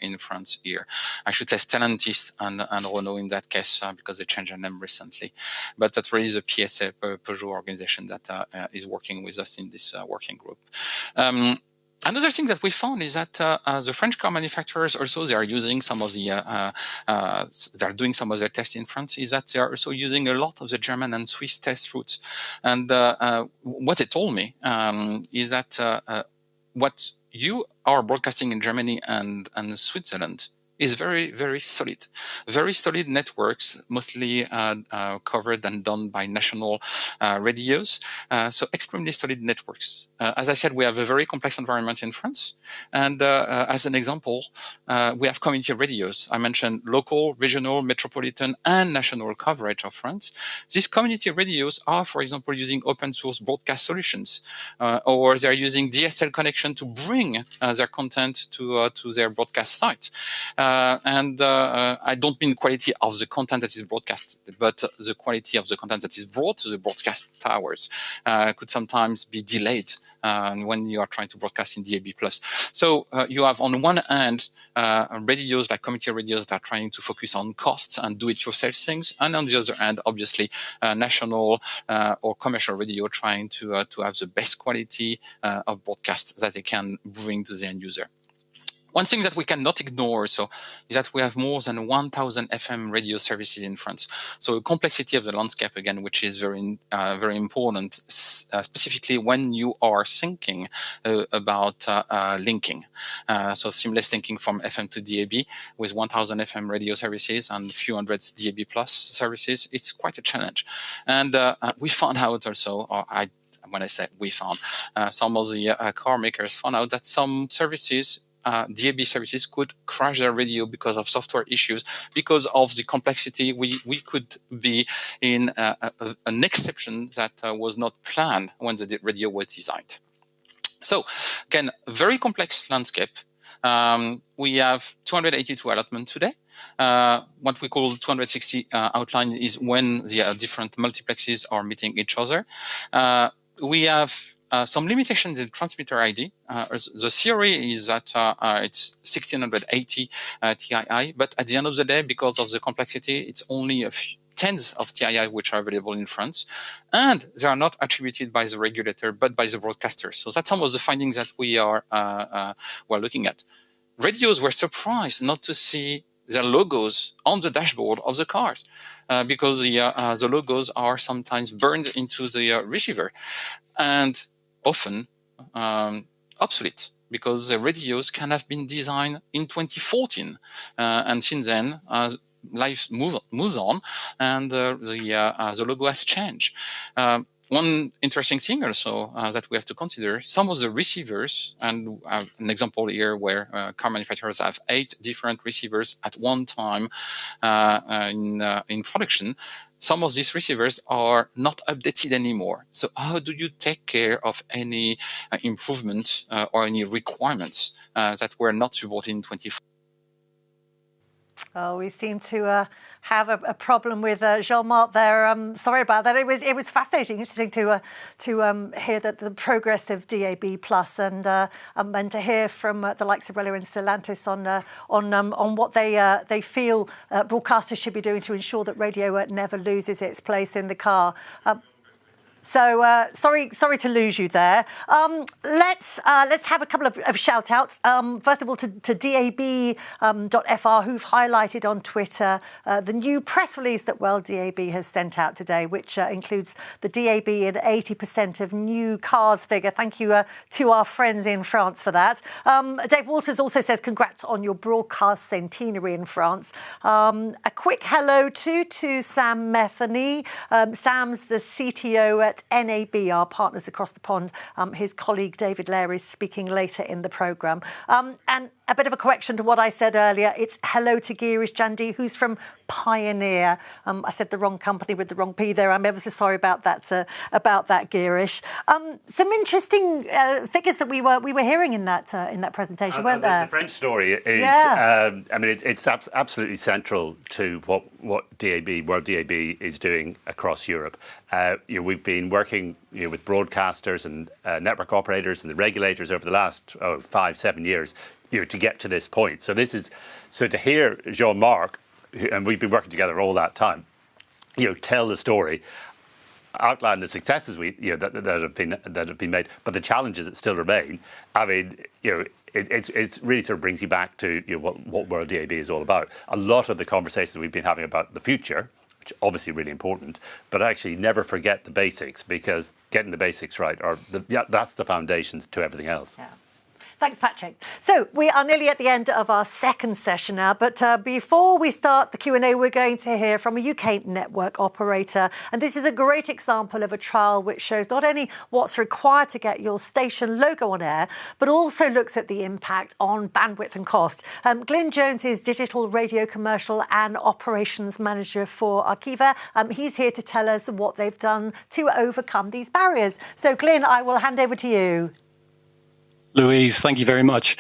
in France here. I should say Stellantis and Renault in that case, because they changed their name recently. But that's really the PSA, Peugeot organization, that is working with us in this working group. Another thing that we found is that the French car manufacturers also, they are using some of the, they are doing some of their tests in France, is that they are also using a lot of the German and Swiss test routes. And what they told me is that what you are broadcasting in Germany and Switzerland is very, very solid. Very solid networks, mostly covered and done by national radios. So extremely solid networks. As I said, we have a very complex environment in France. And as an example, we have community radios. I mentioned local, regional, metropolitan, and national coverage of France. These community radios are, for example, using open source broadcast solutions, or they're using DSL connection to bring their content to their broadcast site. And I don't mean quality of the content that is broadcasted, but the quality of the content that is brought to the broadcast towers could sometimes be delayed when you are trying to broadcast in DAB+. So you have on one hand radios like community radios that are trying to focus on costs and do-it-yourself things, and on the other hand, obviously, national or commercial radio trying to have the best quality of broadcast that they can bring to the end user. One thing that we cannot ignore is that we have more than 1,000 FM radio services in France. So a complexity of the landscape, again, which is very, very important, specifically when you are thinking about linking. So seamless linking from FM to DAB with 1,000 FM radio services and a few hundred DAB plus services, it's quite a challenge. And we found out also, when I say we found, some of the car makers found out that some services, DAB services, could crash their radio because of software issues, because of the complexity. We could be in an exception that was not planned when the radio was designed. So again, very complex landscape. We have 282 allotments today. What we call 260 outline is when the different multiplexes are meeting each other. We have some limitations in transmitter ID. The theory is that it's 1680 TII, but at the end of the day, because of the complexity, it's only a few tens of TII which are available in France, and they are not attributed by the regulator, but by the broadcaster. So that's some of the findings that we're looking at. Radios were surprised not to see their logos on the dashboard of the cars, because the logos are sometimes burned into the receiver, and often obsolete, because the radios can have been designed in 2014, and since then life moves on, and the logo has changed. One interesting thing also that we have to consider, some of the receivers, and an example here where car manufacturers have 8 different receivers at one time in production. Some of these receivers are not updated anymore. So how do you take care of any improvement or any requirements that were not supported in 2014? Oh, we seem to have a problem with Jean-Marc there. Sorry about that. It was fascinating, interesting to hear that the progress of DAB Plus, and to hear from the likes of Relio and Stellantis on what they feel broadcasters should be doing to ensure that radio never loses its place in the car. So sorry to lose you there. Let's have a couple of shout outs. First of all, to DAB.fr, who've highlighted on Twitter the new press release that WorldDAB has sent out today, which includes the DAB and 80% of new cars figure. Thank you to our friends in France for that. Dave Walters also says congrats on your broadcast centenary in France. A quick hello to Sam Metheny. Sam's the CTO at NAB, our partners across the pond. His colleague David Lair is speaking later in the programme. And a bit of a correction to what I said earlier. It's hello to Girish Jandi, who's from Pioneer. I said the wrong company with the wrong P there. I'm ever so sorry about that, Girish. Some interesting figures that we were hearing in that presentation, weren't there? The French story is, yeah. It's absolutely central to what WorldDAB is doing across Europe. We've been working with broadcasters and network operators and the regulators over the last 5-7 years to get to this point. So to hear Jean-Marc, and we've been working together all that time, tell the story, outline the successes that have been made, but the challenges that still remain. I mean, it really sort of brings you back to what WorldDAB is all about. A lot of the conversations we've been having about the future, which is obviously really important, but actually never forget the basics, because getting the basics right that's the foundations to everything else. Yeah. Thanks, Patrick. So we are nearly at the end of our second session now, but before we start the Q&A, we're going to hear from a UK network operator. And this is a great example of a trial which shows not only what's required to get your station logo on air, but also looks at the impact on bandwidth and cost. Glyn Jones is Digital Radio Commercial and Operations Manager for Arqiva. He's here to tell us what they've done to overcome these barriers. So, Glyn, I will hand over to you. Louise, thank you very much.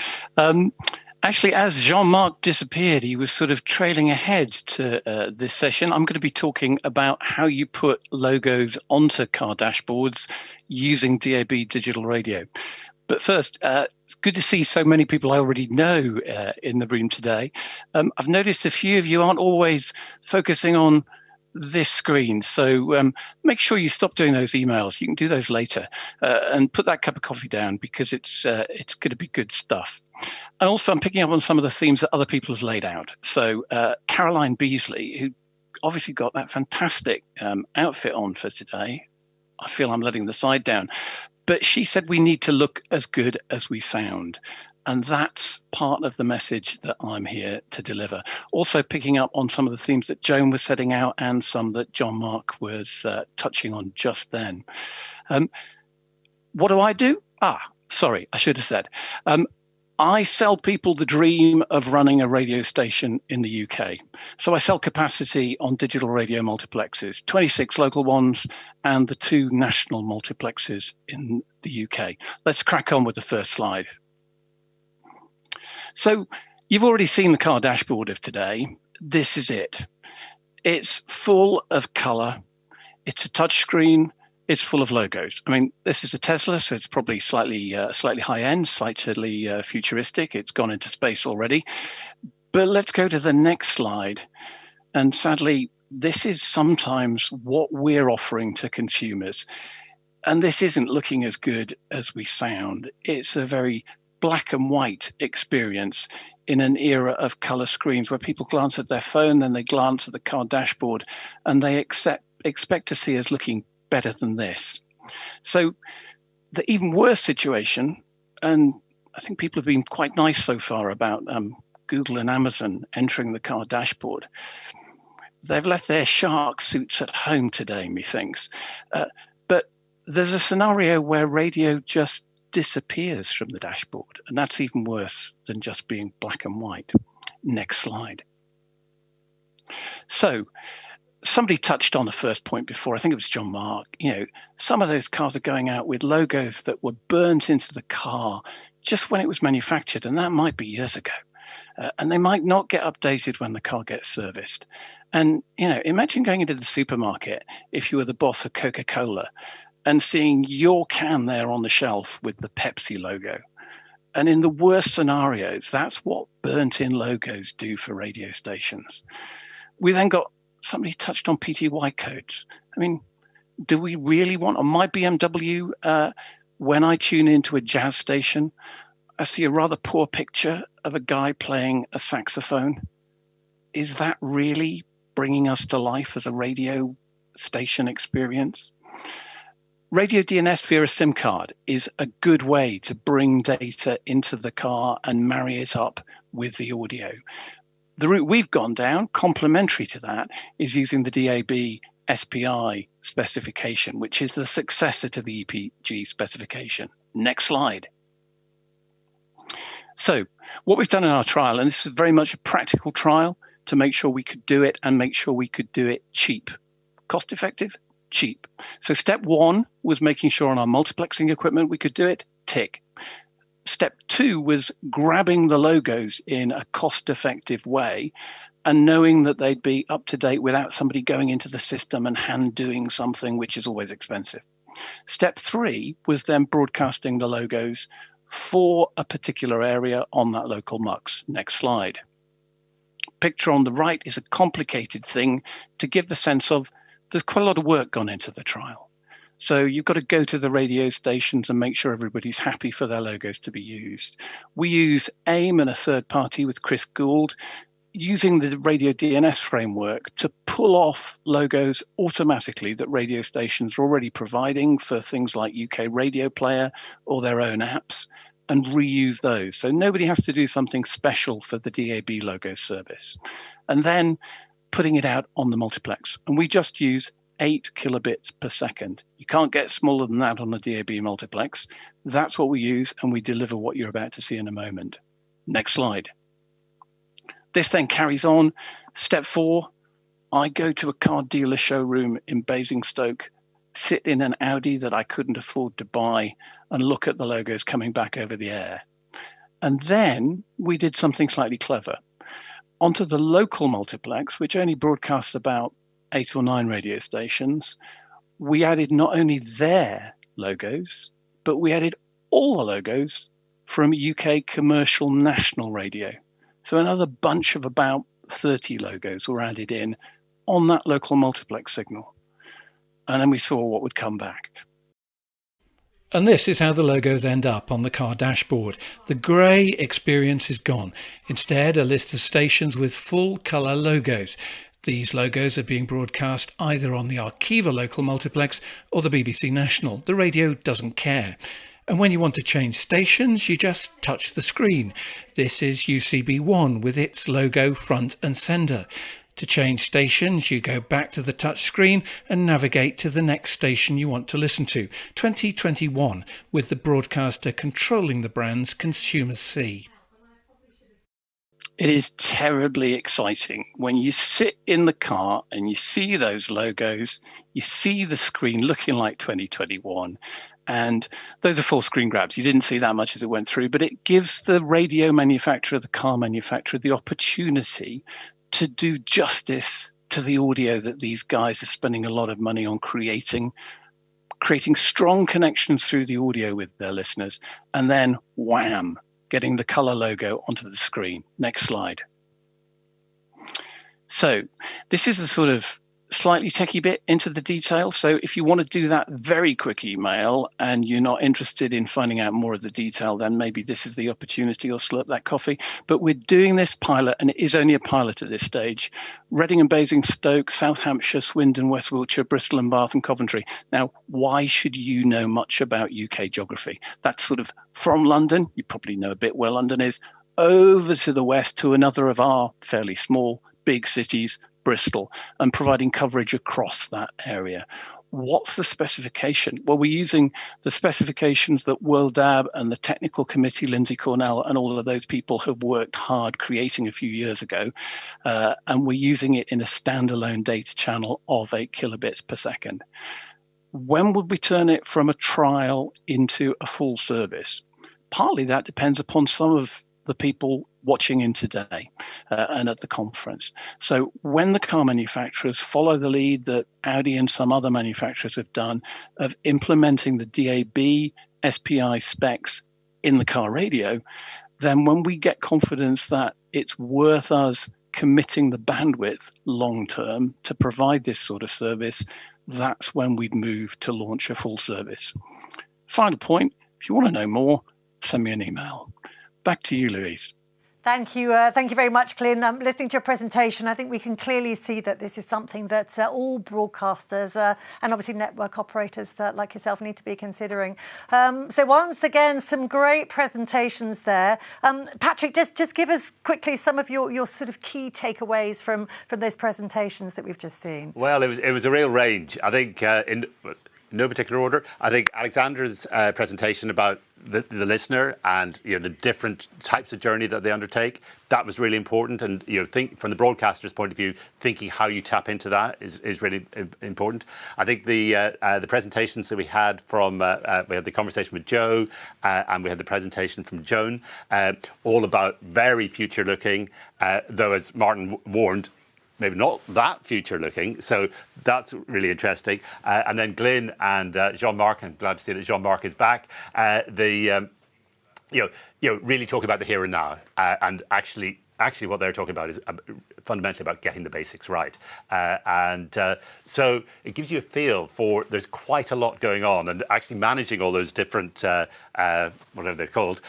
Actually, as Jean-Marc disappeared, he was sort of trailing ahead to this session. I'm going to be talking about how you put logos onto car dashboards using DAB digital radio. But first, it's good to see so many people I already know in the room today. I've noticed a few of you aren't always focusing on this screen. So make sure you stop doing those emails. You can do those later and put that cup of coffee down because it's going to be good stuff. And also I'm picking up on some of the themes that other people have laid out. So Caroline Beasley, who obviously got that fantastic outfit on for today. I feel I'm letting the side down. But she said we need to look as good as we sound. And that's part of the message that I'm here to deliver. Also picking up on some of the themes that Joan was setting out and some that Jean-Marc was touching on just then. What do? Sorry, I should have said. I sell people the dream of running a radio station in the UK. So I sell capacity on digital radio multiplexes, 26 local ones and the 2 national multiplexes in the UK. Let's crack on with the first slide. So you've already seen the car dashboard of today. This is it. It's full of color. It's a touch screen. It's full of logos. I mean, this is a Tesla, so it's probably slightly high end, slightly futuristic. It's gone into space already. But let's go to the next slide. And sadly, this is sometimes what we're offering to consumers. And this isn't looking as good as we sound. It's a very black and white experience in an era of color screens where people glance at their phone, then they glance at the car dashboard, and they expect to see us looking better than this. So the even worse situation, and I think people have been quite nice so far about Google and Amazon entering the car dashboard. They've left their shark suits at home today, methinks. But there's a scenario where radio just disappears from the dashboard, and that's even worse than just being black and white. Next slide. So somebody touched on the first point before. I think it was Jean-Marc. Some of those cars are going out with logos that were burnt into the car just when it was manufactured, and that might be years ago. And they might not get updated when the car gets serviced. And imagine going into the supermarket if you were the boss of Coca-Cola and seeing your can there on the shelf with the Pepsi logo. And in the worst scenarios, that's what burnt-in logos do for radio stations. We then got, somebody touched on Pty Codes. I mean, do we really want, on my BMW, when I tune into a jazz station, I see a rather poor picture of a guy playing a saxophone. Is that really bringing us to life as a radio station experience? Radio DNS via a SIM card is a good way to bring data into the car and marry it up with the audio. The route we've gone down, complementary to that, is using the DAB SPI specification, which is the successor to the EPG specification. Next slide. So what we've done in our trial, and this is very much a practical trial to make sure we could do it and make sure we could do it cheap. Cost effective, cheap. So step 1 was making sure on our multiplexing equipment we could do it, tick. Step 2 was grabbing the logos in a cost-effective way and knowing that they'd be up to date without somebody going into the system and hand doing something, which is always expensive. Step 3 was then broadcasting the logos for a particular area on that local MUX. Next slide. Picture on the right is a complicated thing to give the sense of there's quite a lot of work gone into the trial. So you've got to go to the radio stations and make sure everybody's happy for their logos to be used. We use AIM and a third party with Chris Gould, using the radio DNS framework to pull off logos automatically that radio stations are already providing for things like UK Radio Player or their own apps. and reuse those. So nobody has to do something special for the DAB logo service. And then putting it out on the multiplex. And we just use 8 kilobits per second. You can't get smaller than that on the DAB multiplex. That's what we use, and we deliver what you're about to see in a moment. Next slide. This then carries on. Step 4, I go to a car dealer showroom in Basingstoke, sit in an Audi that I couldn't afford to buy, and look at the logos coming back over the air. And then we did something slightly clever. Onto the local multiplex, which only broadcasts about 8 or 9 radio stations, we added not only their logos, but we added all the logos from UK commercial national radio. So another bunch of about 30 logos were added in on that local multiplex signal. And then we saw what would come back. And this is how the logos end up on the car dashboard. The grey experience is gone. Instead, a list of stations with full colour logos. These logos are being broadcast either on the Arqiva local multiplex or the BBC National. The radio doesn't care. And when you want to change stations, you just touch the screen. This is UCB1 with its logo front and centre. To change stations, you go back to the touch screen and navigate to the next station you want to listen to. 2021, with the broadcaster controlling the brands consumers see. It is terribly exciting when you sit in the car and you see those logos, you see the screen looking like 2021. And those are full screen grabs. You didn't see that much as it went through, but it gives the radio manufacturer, the car manufacturer, the opportunity to do justice to the audio that these guys are spending a lot of money on creating strong connections through the audio with their listeners, and then wham, getting the color logo onto the screen. Next slide. So this is a sort of slightly techie bit into the detail. So if you want to do that very quick email and you're not interested in finding out more of the detail, then maybe this is the opportunity, or slurp that coffee. But we're doing this pilot, and it is only a pilot at this stage. Reading and Basingstoke, South Hampshire, Swindon, West Wiltshire, Bristol and Bath and Coventry. Now, why should you know much about UK geography? That's sort of from London. You probably know a bit where London is, over to the west to another of our fairly small, big cities, Bristol, and providing coverage across that area. What's the specification? Well, we're using the specifications that WorldDAB and the technical committee, Lindsay Cornell, and all of those people have worked hard creating a few years ago. And we're using it in a standalone data channel of 8 kilobits per second. When would we turn it from a trial into a full service? Partly that depends upon some of the people watching in today and at the conference. So when the car manufacturers follow the lead that Audi and some other manufacturers have done of implementing the DAB SPI specs in the car radio, then when we get confidence that it's worth us committing the bandwidth long term to provide this sort of service, that's when we'd move to launch a full service. Final point, if you want to know more, send me an email. Back to you, Louise. Thank you very much, Glyn. Listening to your presentation, I think we can clearly see that this is something that all broadcasters and obviously network operators like yourself need to be considering. So once again, some great presentations there. Patrick, just give us quickly some of your sort of key takeaways from those presentations that we've just seen. Well, it was a real range. I think in no particular order. I think Aleksandra's presentation about the listener and the different types of journey that they undertake, that was really important. And think from the broadcaster's point of view, thinking how you tap into that is really important. I think the presentations that we had from we had the conversation with Joe and we had the presentation from Joan, all about very future looking, though as Martin warned, maybe not that future looking, so that's really interesting. And then Glyn and Jean-Marc, I'm glad to see that Jean-Marc is back. Really talking about the here and now, and actually what they're talking about is fundamentally about getting the basics right. So it gives you a feel for there's quite a lot going on, and actually managing all those different whatever they're called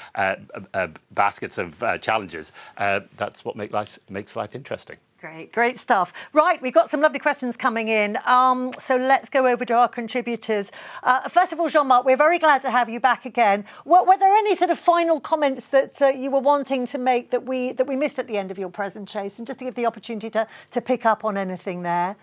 baskets of challenges. That's what makes life interesting. Great stuff. Right, we've got some lovely questions coming in. So let's go over to our contributors. First of all, Jean-Marc, we're very glad to have you back again. Were there any sort of final comments that you were wanting to make that we missed at the end of your presentation, just to give the opportunity to pick up on anything there?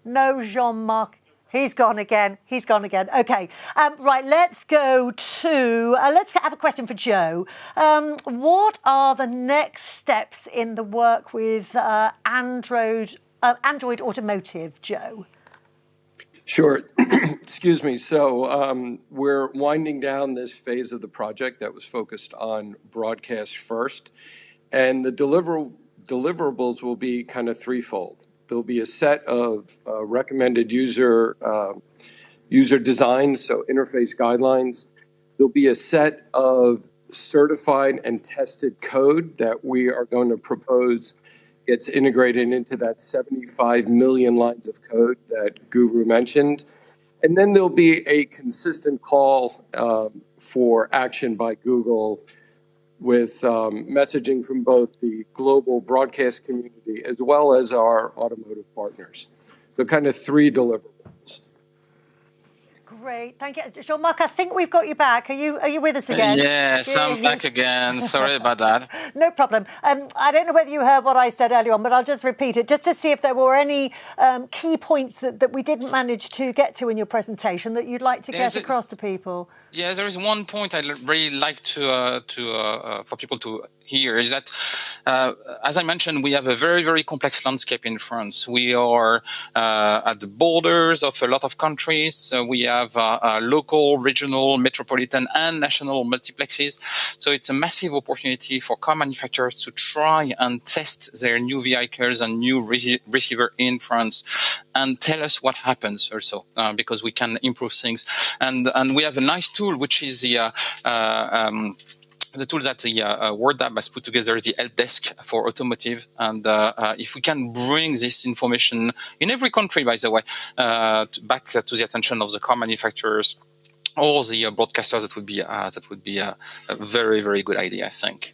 No, Jean-Marc. He's gone again. Okay. Right, let's go to... let's have a question for Joe. What are the next steps in the work with Android Automotive, Joe? Sure. Excuse me. So we're winding down this phase of the project that was focused on broadcast first. And the deliverables will be kind of threefold. There'll be a set of recommended user designs, so interface guidelines. There'll be a set of certified and tested code that we are going to propose gets integrated into that 75 million lines of code that Guru mentioned. And then there'll be a consistent call for action by Google with messaging from both the global broadcast community as well as our automotive partners. So kind of three deliverables. Great, thank you. Jean-Marc, I think we've got you back. Are you with us again? Yes, I'm back again. Sorry about that. No problem. I don't know whether you heard what I said earlier on, but I'll just repeat it, just to see if there were any key points that we didn't manage to get to in your presentation that you'd like to get across to people. Yeah, there is one point I'd really like to for people to hear is that, as I mentioned, we have a very, very complex landscape in France. We are at the borders of a lot of countries. We have local, regional, metropolitan, and national multiplexes. So it's a massive opportunity for car manufacturers to try and test their new vehicles and new receiver in France and tell us what happens also, because we can improve things. And we have a nice tool, which is the tool that the WorldDAB has put together, the help desk for automotive. And if we can bring this information in every country, by the way, back to the attention of the car manufacturers or the broadcasters, that would be a very, very good idea, I think.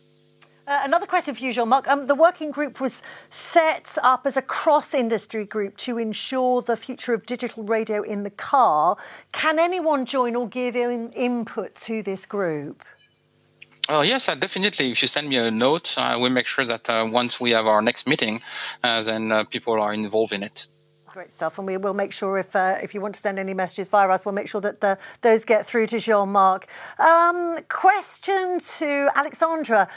Another question for you, Jean-Marc. The working group was set up as a cross-industry group to ensure the future of digital radio in the car. Can anyone join or give input to this group? Oh, yes, definitely. If you send me a note, we'll make sure that once we have our next meeting, then people are involved in it. Great stuff. And we will make sure if you want to send any messages via us, we'll make sure that those get through to Jean-Marc. Question to Aleksandra.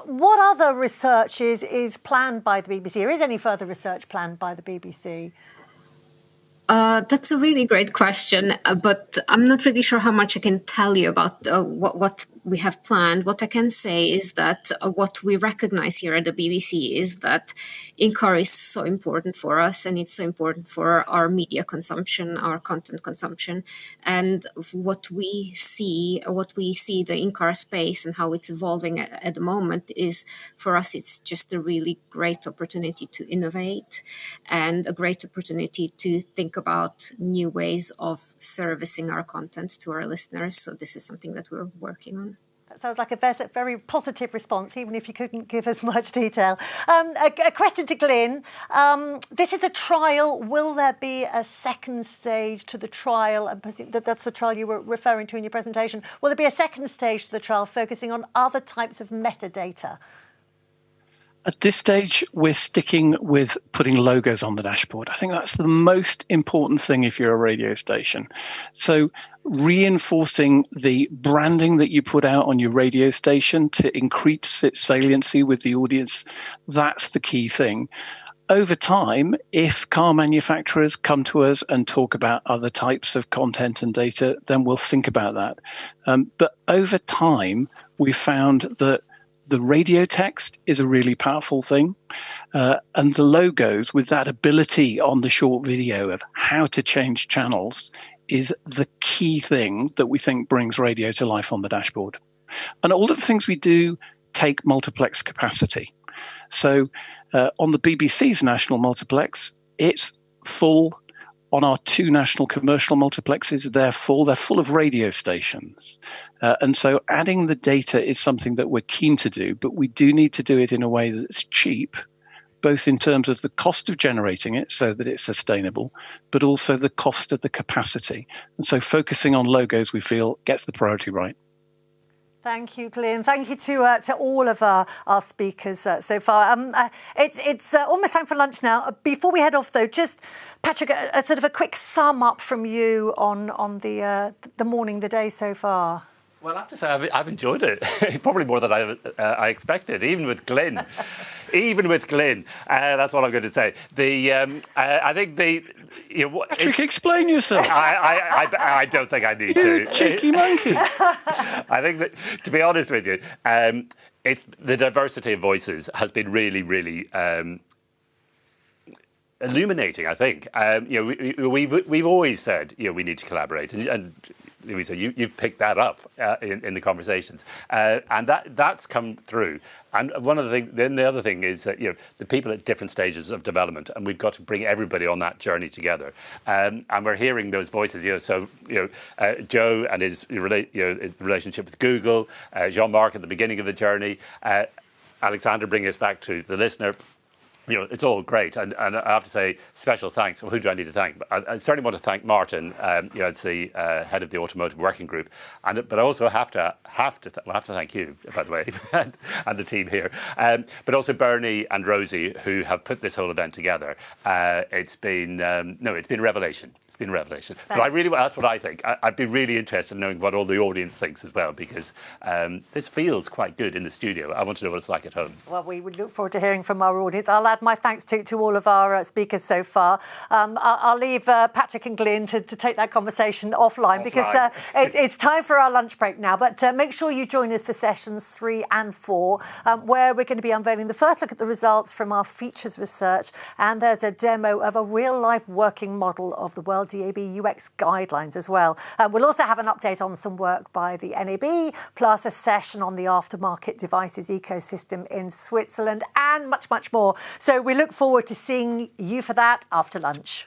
What other research is planned by the BBC, or is any further research planned by the BBC? That's a really great question, but I'm not really sure how much I can tell you about what we have planned. What I can say is that what we recognize here at the BBC is that in-car is so important for us, and it's so important for our media consumption, our content consumption, and what we see the in-car space and how it's evolving at the moment is, for us, it's just a really great opportunity to innovate and a great opportunity to think about new ways of servicing our content to our listeners. So this is something that we're working on. That sounds like a very positive response, even if you couldn't give us much detail. A question to Glyn. This is a trial. Will there be a second stage to the trial? That's the trial you were referring to in your presentation. Will there be a second stage to the trial focusing on other types of metadata? At this stage, we're sticking with putting logos on the dashboard. I think that's the most important thing if you're a radio station. So reinforcing the branding that you put out on your radio station to increase its saliency with the audience, that's the key thing. Over time, if car manufacturers come to us and talk about other types of content and data, then we'll think about that. But over time, we found that the radio text is a really powerful thing. And the logos, with that ability on the short video of how to change channels, is the key thing that we think brings radio to life on the dashboard. And all of the things we do take multiplex capacity. So on the BBC's national multiplex, it's full on our 2 national commercial multiplexes, they're full of radio stations. And so adding the data is something that we're keen to do, but we do need to do it in a way that's cheap, both in terms of the cost of generating it so that it's sustainable, but also the cost of the capacity. And so focusing on logos, we feel, gets the priority right. Thank you, Glyn. Thank you to all of our speakers so far. It's almost time for lunch now. Before we head off, though, just, Patrick, a sort of a quick sum up from you on the morning, the day so far. Well, I have to say, I've enjoyed it. Probably more than I expected, even with Glyn. That's what I'm going to say. I think Patrick, explain yourself. I don't think I need to. Cheeky monkey. I think that, to be honest with you, it's the diversity of voices has been really, really illuminating. I think we've always said we need to collaborate, and Louisa, you've picked that up in the conversations, and that's come through. And one of the things, then the other thing is that the people at different stages of development, and we've got to bring everybody on that journey together. And we're hearing those voices. Joe and his relationship with Google, Jean-Marc at the beginning of the journey, Aleksandra bringing us back to the listener. It's all great, and I have to say special thanks. Well, who do I need to thank? I certainly want to thank Martin, as the head of the Automotive Working Group, but I also have to thank you, by the way, and the team here, but also Bernie and Rosie, who have put this whole event together. It's been a revelation. It's been a revelation. Thanks. But that's what I think. I'd be really interested in knowing what all the audience thinks as well, because this feels quite good in the studio. I want to know what it's like at home. Well, we would look forward to hearing from our audience. I'll add my thanks to all of our speakers so far. I'll leave Patrick and Glyn to take that conversation offline because it's time for our lunch break now. But make sure you join us for sessions 3 and 4, where we're going to be unveiling the first look at the results from our features research. And there's a demo of a real-life working model of the WorldDAB UX guidelines as well. We'll also have an update on some work by the NAB, plus a session on the aftermarket devices ecosystem in Switzerland, and much, much more. So we look forward to seeing you for that after lunch.